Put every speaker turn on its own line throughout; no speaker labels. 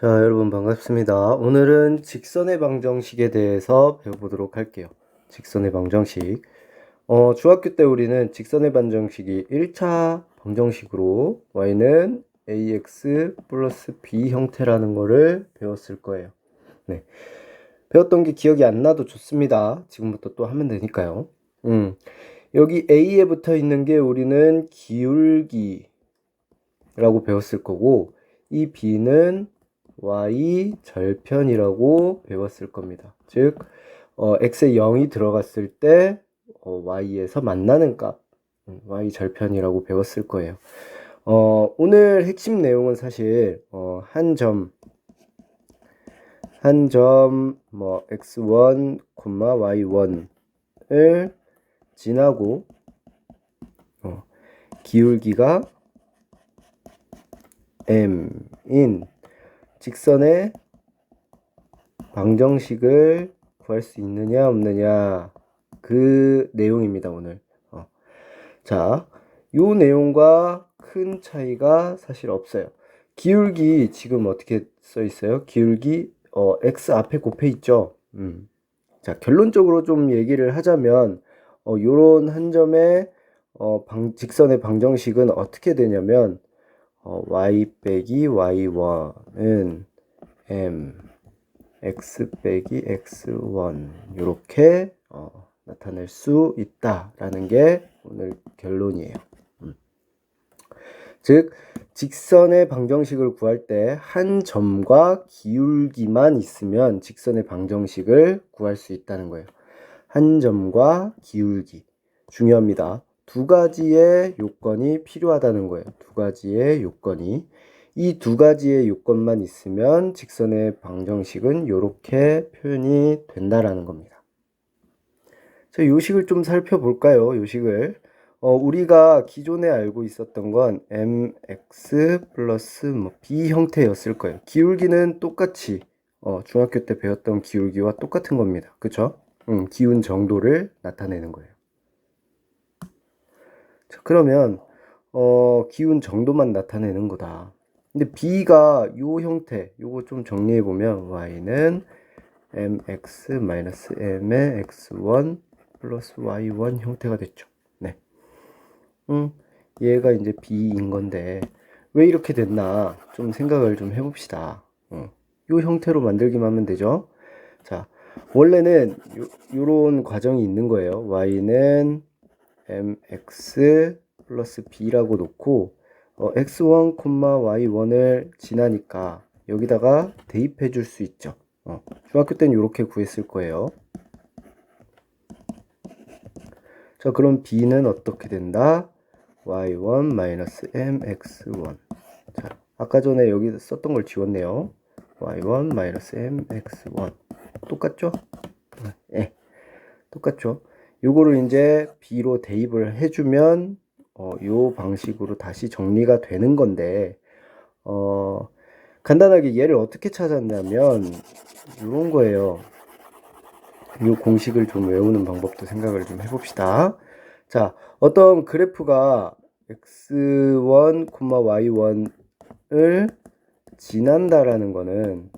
자, 여러분 반갑습니다. 오늘은 직선의 방정식에 대해서 배워보도록 할게요. 직선의 방정식. 중학교 때 우리는 직선의 방정식이 1차 방정식으로 y는 ax 플러스 b 형태라는 거를 배웠을 거예요. 네. 배웠던 게 기억이 안 나도 좋습니다. 지금부터 또 하면 되니까요. 여기 a에 붙어 있는 게 우리는 기울기라고 배웠을 거고, 이 b는 y 절편이라고 배웠을 겁니다. 즉 x에 0이 들어갔을 때 y에서 만나는 값 y 절편이라고 배웠을 거예요. 오늘 핵심 내용은 사실 한 점 x1, y1을 지나고 기울기가 m인 직선의 방정식을 구할 수 있느냐 없느냐 그 내용입니다. 오늘. 자, 요 내용과 큰 차이가 사실 없어요. 기울기 지금 어떻게 써 있어요? 기울기 x 앞에 곱해 있죠. 자, 결론적으로 좀 얘기를 하자면 요런 한 점의 직선의 방정식은 어떻게 되냐면 y 빼기 y1은 m x 빼기 x1 이렇게 나타낼 수 있다라는 게 오늘 결론이에요. 즉 직선의 방정식을 구할 때 한 점과 기울기만 있으면 직선의 방정식을 구할 수 있다는 거예요. 한 점과 기울기 중요합니다. 두 가지의 요건이 필요하다는 거예요. 두 가지의 요건이. 이 두 가지의 요건만 있으면 직선의 방정식은 이렇게 표현이 된다라는 겁니다. 자, 요식을 좀 살펴볼까요? 요식을. 우리가 기존에 알고 있었던 건 mx 플러스 b 형태였을 거예요. 기울기는 똑같이 중학교 때 배웠던 기울기와 똑같은 겁니다. 그쵸? 기운 정도를 나타내는 거예요. 자, 그러면 기운 정도만 나타내는 거다. 근데 b가 요 형태, 요거 좀 정리해 보면 y는 mx-m의 x1 플러스 y1 형태가 됐죠. 네. 얘가 이제 b인 건데 왜 이렇게 됐나 좀 생각을 좀 해봅시다. 요 형태로 만들기만 하면 되죠. 자, 원래는 요런 과정이 있는 거예요. y는 mx 플러스 b라고 놓고 x1, y1을 지나니까 여기다가 대입해 줄 수 있죠. 중학교 때는 이렇게 구했을 거예요. 자, 그럼 b는 어떻게 된다? y1 mx1. 자, 아까 전에 여기 썼던 걸 지웠네요. y1 mx1. 똑같죠? 네, 똑같죠? 요거를 이제 b로 대입을 해주면 요 방식으로 다시 정리가 되는 건데 간단하게 얘를 어떻게 찾았냐면 이런 거예요. 이 공식을 좀 외우는 방법도 생각을 좀 해봅시다. 자, 어떤 그래프가 x1, y1을 지난다라는 거는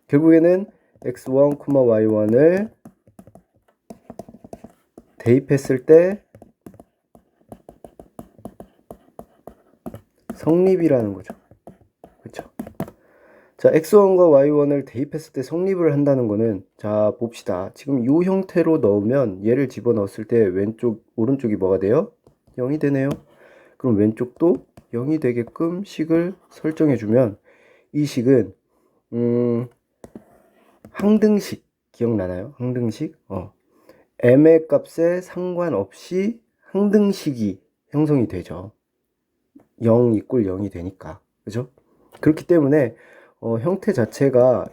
결국에는 x1, y1을 대입했을 때 성립이라는 거죠. 그쵸? 자, x1과 y1을 대입했을 때 성립을 한다는 거는 자, 봅시다. 지금 이 형태로 넣으면 얘를 집어넣었을 때 왼쪽, 오른쪽이 뭐가 돼요? 0이 되네요. 그럼 왼쪽도 0이 되게끔 식을 설정해 주면 이 식은 항등식 기억나나요? 항등식? m의 값에 상관없이 항등식이 형성이 되죠. 0 이꼴 0이 되니까. 그죠? 그렇기 때문에 형태 자체가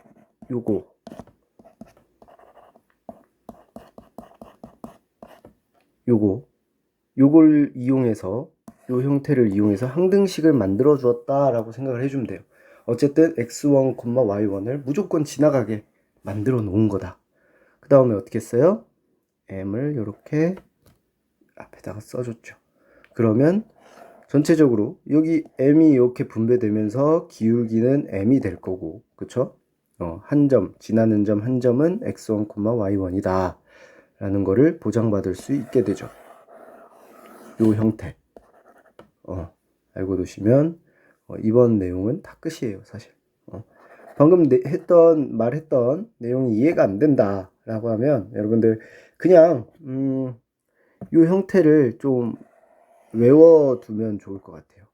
요걸 이용해서 요 형태를 이용해서 항등식을 만들어 주었다라고 생각을 해주면 돼요. 어쨌든 x1, y1을 무조건 지나가게 만들어 놓은 거다. 그 다음에 어떻게 써요? m을 이렇게 앞에다가 써줬죠. 그러면 전체적으로 여기 m이 이렇게 분배되면서 기울기는 m이 될 거고, 그쵸? 한 점, 지나는 점 한 점은 x1, y1이다 라는 거를 보장받을 수 있게 되죠. 요 형태. 알고 두시면 이번 내용은 다 끝이에요, 사실. 방금 말했던 내용이 이해가 안 된다 라고 하면 여러분들 그냥 요 형태를 좀 외워두면 좋을 것 같아요.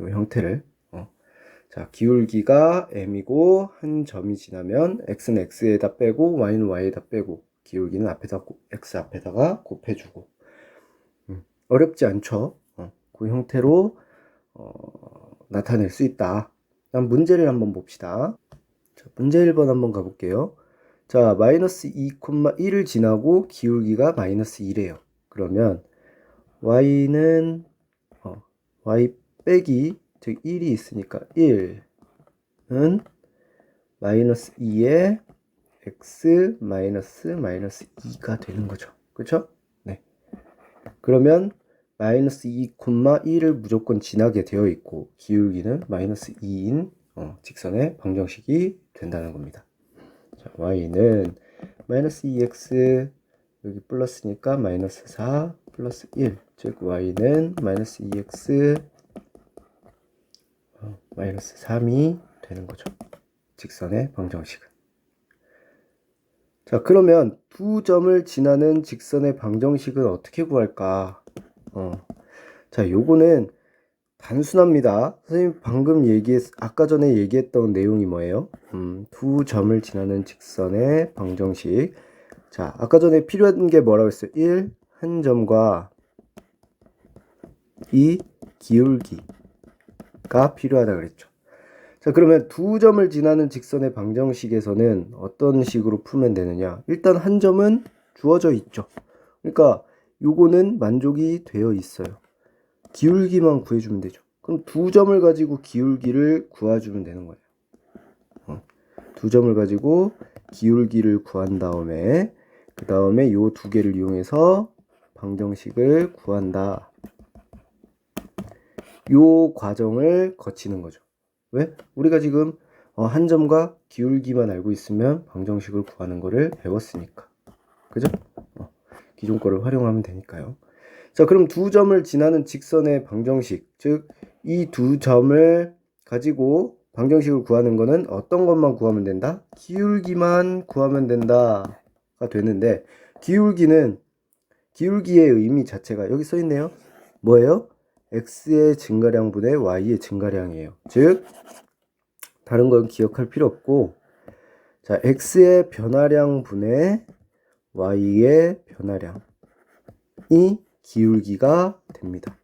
요 형태를. 자, 기울기가 m이고 한 점이 지나면 x는 x에다 빼고 y는 y에다 빼고 기울기는 x 앞에다가 곱해주고. 어렵지 않죠? 그 형태로 나타낼 수 있다. 다음 문제를 한번 봅시다. 자, 문제 1번 한번 가볼게요. 자, 마이너스 2,1을 지나고 기울기가 마이너스 1이에요. 그러면 y는 y 빼기 즉 1이 있으니까 1은 마이너스 2에 x 마이너스 2가 되는 거죠. 그쵸? 네. 그러면 마이너스 2,1을 무조건 지나게 되어 있고 기울기는 마이너스 2인 직선의 방정식이 된다는 겁니다. 자, y는 마이너스 2x 여기 플러스니까 마이너스 4 플러스 1, 즉 y는 마이너스 2x 마이너스 3이 되는 거죠. 직선의 방정식은. 자, 그러면 두 점을 지나는 직선의 방정식은 어떻게 구할까? 자, 요거는 단순합니다. 선생님 방금 아까 전에 얘기했던 내용이 뭐예요? 두 점을 지나는 직선의 방정식. 자, 아까 전에 필요한 게 뭐라고 했어요? 1, 한 점과 2, 기울기가 필요하다 그랬죠. 자, 그러면 두 점을 지나는 직선의 방정식에서는 어떤 식으로 풀면 되느냐? 일단 한 점은 주어져 있죠. 그러니까 요거는 만족이 되어 있어요. 기울기만 구해주면 되죠. 그럼 두 점을 가지고 기울기를 구해주면 되는 거예요. 두 점을 가지고 기울기를 구한 다음에 그 다음에 요 두 개를 이용해서 방정식을 구한다. 요 과정을 거치는 거죠. 왜? 우리가 지금 한 점과 기울기만 알고 있으면 방정식을 구하는 거를 배웠으니까. 그죠? 기존 거를 활용하면 되니까요. 자, 그럼 두 점을 지나는 직선의 방정식, 즉 이 두 점을 가지고 방정식을 구하는 거는 어떤 것만 구하면 된다? 기울기만 구하면 된다가 되는데, 기울기의 의미 자체가 여기 써 있네요. 뭐예요? x의 증가량분의 y의 증가량이에요. 즉 다른 건 기억할 필요 없고, 자, x의 변화량분의 y의 변화량이 기울기가 됩니다.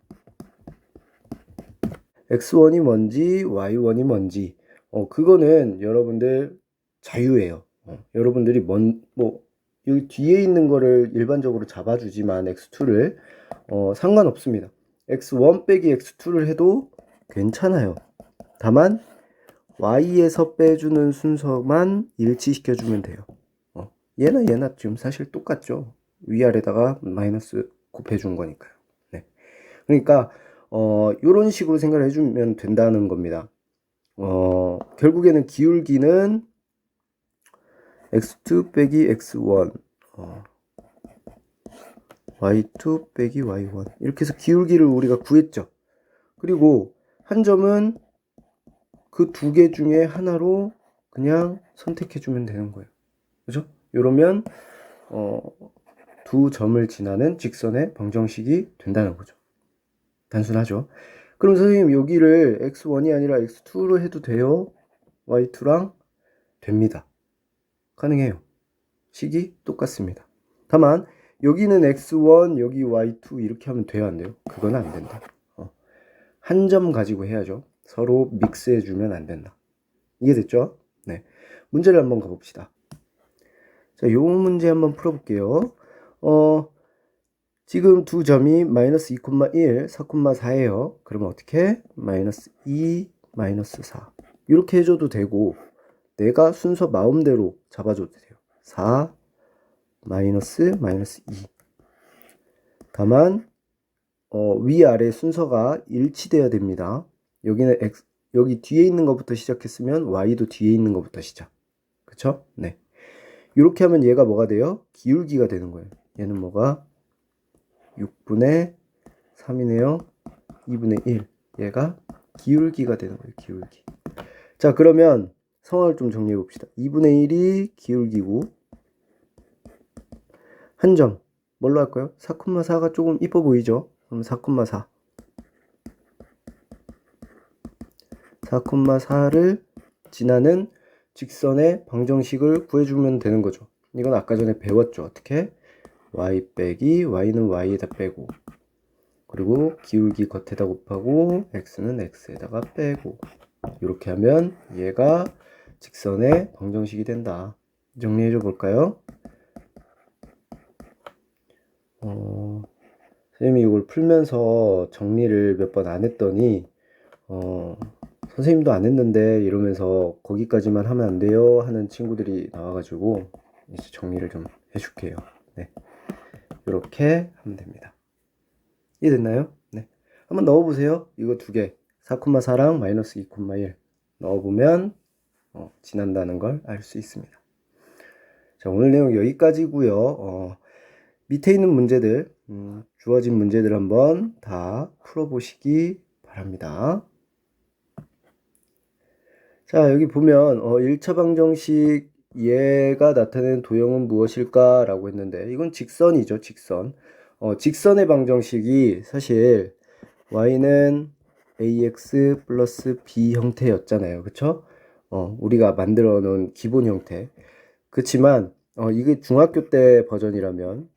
x1이 뭔지 y1이 뭔지 그거는 여러분들 자유예요. 여러분들이 여기 뒤에 있는 거를 일반적으로 잡아주지만 x2를 상관없습니다. x1 빼기 x2를 해도 괜찮아요. 다만 y에서 빼주는 순서만 일치시켜주면 돼요. 얘나 지금 사실 똑같죠. 위아래다가 마이너스 곱해준 거니까요. 네. 그러니까 요런 식으로 생각을 해주면 된다는 겁니다. 결국에는 기울기는 x2 빼기 x1 y2 빼기 y1 이렇게 해서 기울기를 우리가 구했죠. 그리고 한 점은 그 두 개 중에 하나로 그냥 선택해주면 되는 거예요. 그죠? 이러면 두 점을 지나는 직선의 방정식이 된다는 거죠. 단순하죠. 그럼 선생님 여기를 x1이 아니라 x2로 해도 돼요? y2랑 됩니다. 가능해요. 식이 똑같습니다. 다만 여기는 x1 여기 y2 이렇게 하면 돼요 안 돼요? 그건 안 된다. 한 점 가지고 해야죠. 서로 믹스해 주면 안 된다. 이해됐죠? 네. 문제를 한번 가봅시다. 자, 요 문제 한번 풀어볼게요. 지금 두 점이 마이너스 2,1, 4,4예요. 그러면 어떻게? 마이너스 2, 마이너스 4. 이렇게 해줘도 되고, 내가 순서 마음대로 잡아줘도 돼요. 4, 마이너스 2. 다만, 위아래 순서가 일치돼야 됩니다. 여기는 여기 뒤에 있는 것부터 시작했으면 y도 뒤에 있는 것부터 시작. 그쵸? 네. 이렇게 하면 얘가 뭐가 돼요? 기울기가 되는 거예요. 얘는 뭐가? 6분의 3이네요. 2분의 1. 얘가 기울기가 되는 거예요. 기울기. 자, 그러면 상황을 좀 정리해 봅시다. 2분의 1이 기울기고 한 점 뭘로 할까요? 4,4가 조금 이뻐 보이죠? 그럼 4,4 4,4를 지나는 직선의 방정식을 구해주면 되는 거죠. 이건 아까 전에 배웠죠. 어떻게? y 빼기 y는 y에다 빼고, 그리고 기울기 겉에다 곱하고 x는 x에다가 빼고, 이렇게 하면 얘가 직선의 방정식이 된다. 정리해 줘 볼까요? 선생님이 이걸 풀면서 정리를 몇 번 안 했더니 선생님도 안 했는데 이러면서 거기까지만 하면 안 돼요 하는 친구들이 나와가지고 이제 정리를 좀 해줄게요. 네, 이렇게 하면 됩니다. 이해됐나요? 네, 한번 넣어보세요. 이거 두 개, 4,4랑 마이너스 2,1 넣어보면 지난다는 걸 알 수 있습니다. 자, 오늘 내용 여기까지고요. 밑에 있는 문제들, 주어진 문제들 한번 다 풀어보시기 바랍니다. 자, 여기 보면 1차 방정식 얘가 나타내는 도형은 무엇일까? 라고 했는데 이건 직선이죠. 직선. 직선의 방정식이 사실 y는 ax 플러스 b 형태였잖아요. 그쵸? 우리가 만들어 놓은 기본 형태. 그치만 이게 중학교 때 버전이라면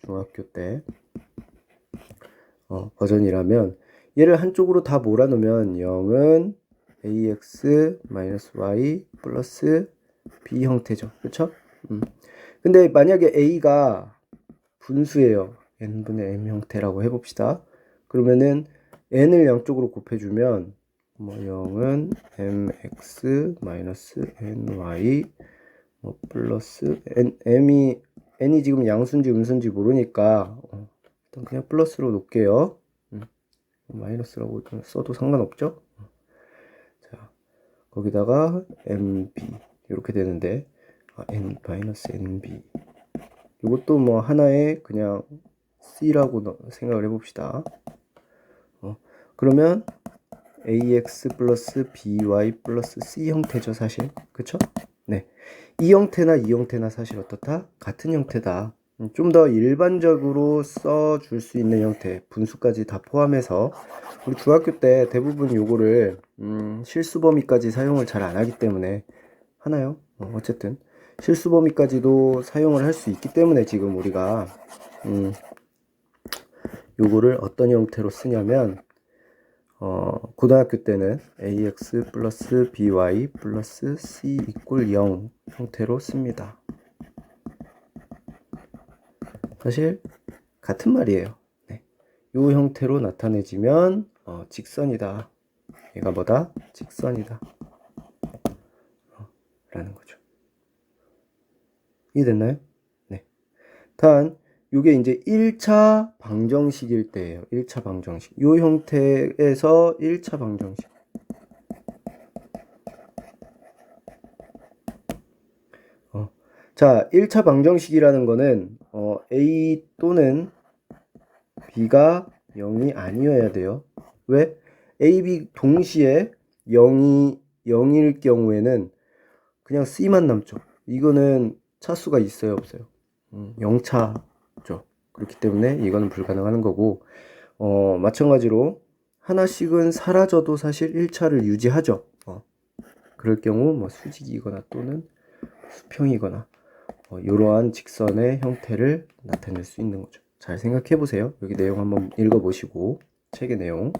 버전이라면 얘를 한쪽으로 다 몰아놓으면 0은 ax-y 플러스 b 형태죠. 그쵸? 근데 만약에 a가 분수예요. n분의 m 형태라고 해봅시다. 그러면은 n을 양쪽으로 곱해주면 0은 mx-ny 플러스 n이 지금 양수인지 음수인지 모르니까 일단 그냥 플러스로 놓을게요. 마이너스라고 써도 상관없죠? 자, 거기다가 mb 이렇게 되는데 n-nb 이것도 뭐 하나의 그냥 c라고 생각을 해봅시다. 그러면 ax 플러스 by 플러스 c 형태죠, 사실. 그쵸? 네. 이 형태나 사실 어떻다? 같은 형태다. 좀 더 일반적으로 써줄 수 있는 형태, 분수까지 다 포함해서 우리 중학교 때 대부분 요거를 실수 범위까지 사용을 잘 안 하기 때문에 하나요? 어쨌든 실수 범위까지도 사용을 할 수 있기 때문에 지금 우리가 요거를 어떤 형태로 쓰냐면 고등학교 때는 ax 플러스 by 플러스 c 이꼴 0 형태로 씁니다. 사실 같은 말이에요. 네. 이 형태로 나타내지면 직선이다. 얘가 뭐다? 직선이다. 라는 거죠. 이해됐나요? 네. 단 요게 이제 1차 방정식일 때예요. 1차 방정식. 요 형태에서 1차 방정식. 자, 1차 방정식이라는 거는 A 또는 B가 0이 아니어야 돼요. 왜? A, B 동시에 0일 경우에는 그냥 C만 남죠. 이거는 차수가 있어요, 없어요? 0차죠. 그렇기 때문에 이거는 불가능한 거고, 마찬가지로 하나씩은 사라져도 사실 1차를 유지하죠. 그럴 경우 뭐 수직이거나 또는 수평이거나 이러한 직선의 형태를 나타낼 수 있는 거죠. 잘 생각해 보세요. 여기 내용 한번 읽어보시고 책의 내용.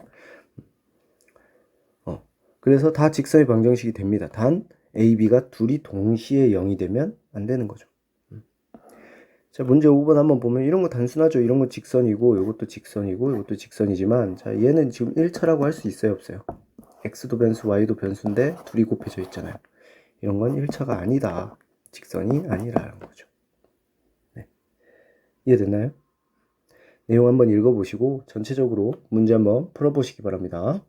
그래서 다 직선의 방정식이 됩니다. 단 A, B가 둘이 동시에 0이 되면 안 되는 거죠. 자, 문제 5번 한번 보면 이런 거 단순하죠. 이런 거 직선이고 이것도 직선이고 이것도 직선이지만 자, 얘는 지금 1차라고 할 수 있어요, 없어요? X도 변수, Y도 변수인데 둘이 곱해져 있잖아요. 이런 건 1차가 아니다. 직선이 아니라는 거죠. 네. 이해됐나요? 내용 한번 읽어보시고 전체적으로 문제 한번 풀어보시기 바랍니다.